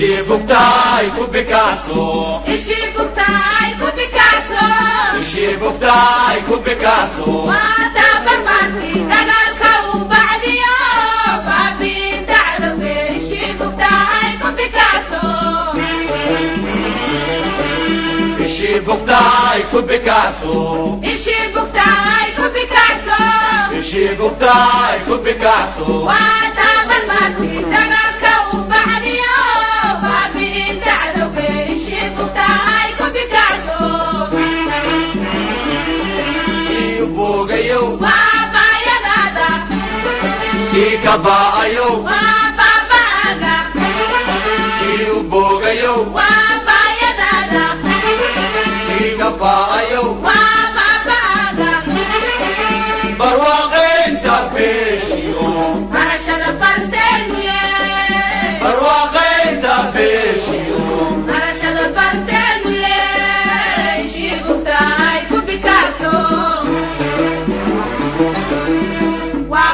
Ishi bugtai ku Picasso, Ishi bugtai ku Picasso, Ishi bugtai ku Picasso. Wata barmanti dagaalka u bacdiyo, baabi'in dacdowge. Ishi bugtai ku Picasso, Ishi bugtai ku Picasso, Ishi bugtai ku Picasso, Ishi bugtai ku Picasso. Wata barmanti dagaalka u bacdiyo, baabi'in dacdowge. Ishi bugtai ku Picasso, Iyo bogayo, waa baayadaada, kii ka ba'ayo, waa baaba'aaga, iyo bogayo, waa baayadaada, kii ka ba'ayo. waa baaba'aaga. Barwaaqaynta beeshiyo, Barashada farteeguye, barwaaqaynta beeshiyo. barashada farteeguye. Ishi bugtai ku Picasso, waa